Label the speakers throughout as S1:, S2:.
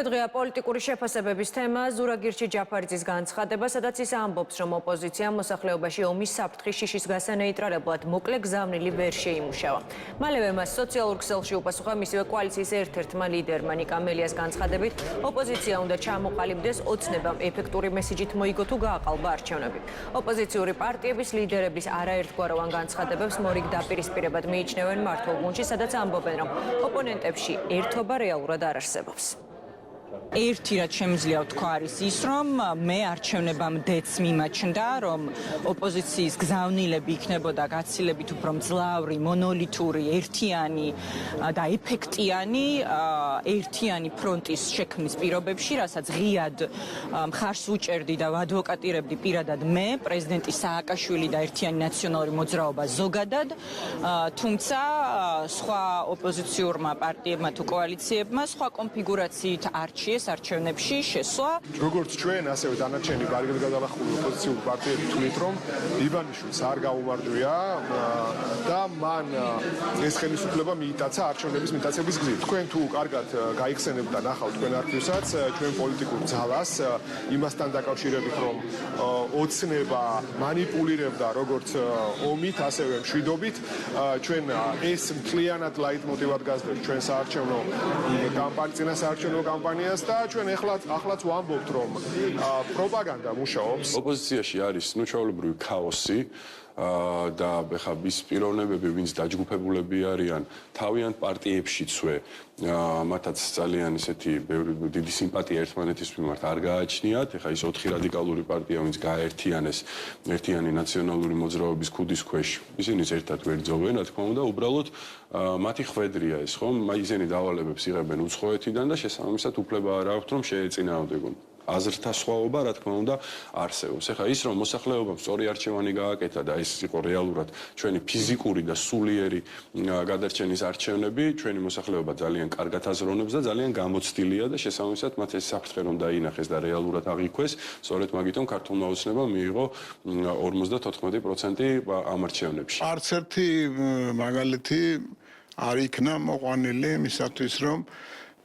S1: მეორე დღეა პოლიტიკური შეფასებების თემა ზურაგირჩი ჯაფარიძის განცხადება, სადაც ის ამბობს, რომ ოპოზიციამ მოსახლეობაში ომის საფრთხის შიშის გასა ნეიტრალებლად მოკლე გზავნილი ვერ შეიმუშავა. მალევე მას სოციალურ ქსელში უპასუხა მისივე კოალიციის ერთ-ერთმა ლიდერმა ნიკა მელიას განცხადებით, ოპოზიცია უნდა ჩამოყალიბდეს ოცნებამ ეფექტური მესიჯით მოიგო თუ გააყალბა არჩევნები. ოპოზიციური პარტიების ლიდერების არაერთგვაროვან განცხადებებს მორიგ დაპირისპირებად მიიჩნევენ მართლ გუნდში, სადაც ამბობენ, რომ ოპონენტებში ერთობა რეალურად არ არსებობს.
S2: ერთი რაც შემიძლია ვთქვა არის ის, რომ მე არჩევნებამდეც მიმაჩნდა, რომ ოპოზიციის გზავნილები იქნებოდა გაცილებით უფრო მძლავრი, მონოლითური, ერთიანი და ეფექტიანი ფრონტის შექმნის პირობებში, რასაც ღიად მხარს უჭერდი და ვადვოკატირებდი პირადად მე, პრეზიდენტი სააკაშვილი და ერთიანი ნაციონალური მოძრაობა ზოგადად, თუმცა სხვა ოპოზიციურმა პარტიებმა თუ კოალიციებმა სხვა კონფიგურაციით არჩიეს არჩევნებში შესვლა.
S3: როგორც ჩვენ, ასევე დანარჩენი გარეგან გადალახული ოპოზიციური პარტიები თვლით, რომ ივანიშვილს არ გაუმარჯვია და მან ეს ხელისუფლება მიიტაცა არჩევნების მიტაცების გზით. თქვენ თუ კარგად გაიხსენებთ და ნახავთ თქვენ არქივსაც, ჩვენ პოლიტიკურ ძალას იმასთან დაკავშირებით, რომ ოცნება მანიპულირებდა როგორც ომით, ასევე მშვიდობით, ჩვენ ეს მთლიანად ლაიტმოტივად გასდევთ ჩვენ საარჩევნო წინასაარჩევნო კამპანიას და ჩვენ ახლაც ვამბობთ, რომ პროპაგანდა მუშაობს.
S4: ოპოზიციაში არის ჩვეულებრივი ქაოსი და ხა ის პიროვნებები, ვინც დაჯგუფებულები არიან თავიანთ პარტიებშიცვე, მათაც ძალიან ისეთი დიდი სიმპათია ერთმანეთის მიმართ არ გააჩნიათ. ეხა ის 4 რადიკალური პარტია, ვინც გააერთიანეს ერთიანი ნაციონალური მოძრაობის ქუდის ქვეშ, ისინიც ერთად ვერძოვენ, რა თქმა უნდა, უბრალოდ მათი ხვედრია ეს, ხომ? ისინი დავალებებს იღებენ უცხოეთიდან და შესაბამისად უფლება არ აქვთ, რომ შეეწინააღმდეგონ. აზრთა სხვაობა, რა თქმა უნდა, არსებობს. ეხლა ის, რომ მოსახლეობამ სწორი არჩევანი გააკეთა და ეს იყო რეალურად ჩვენი ფიზიკური და სულიერი გადარჩენის არჩევნები, ჩვენი მოსახლეობა ძალიან კარგად აზროვნებს და ძალიან გამოცდილია და შესაბამისად მათ ეს საფრთხე რომ დაინახეს და რეალურად აღიქვეს, სწორედ მაგიტომ ქართულმა ოცნებამ მიიღო 54% ამ არჩევნებში.
S5: არც ერთი მაგალითი არ იქნა მოყვანილი იმისათვის, რომ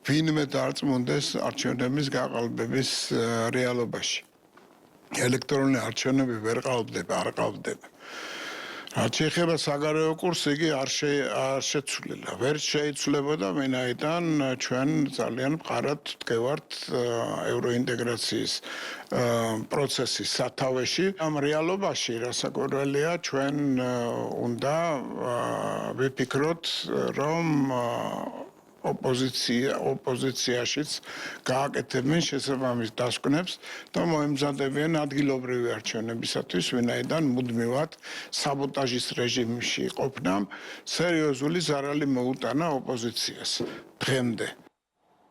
S5: ვინმე დარწმუნდეს არჩევნების გაყალბების რეალობაში. ელექტრონული არჩევნები ვერ ყალბდება, არ ყალბდება. რაც შეეხება საგარეო კურსს, იგი არ შეცვლილა. ვერ შეიცვლებოდა, ვინაიდან ჩვენ ძალიან მყარად ვდგევართ ევროინტეგრაციის პროცესის სათავეში. ამ რეალობაში, რასაკვირველია, ჩვენ უნდა ვიფიქროთ, რომ ოპოზიციაშიც გააკეთებენ შესაბამის დასკვნებს და მოემზადებიან ადგილობრივი არჩევნებისათვის, ვინაიდან მუდმივად საბოტაჟის რეჟიმში ყოფნამ სერიოზული ზარალი მოუტანა ოპოზიციას დღემდე.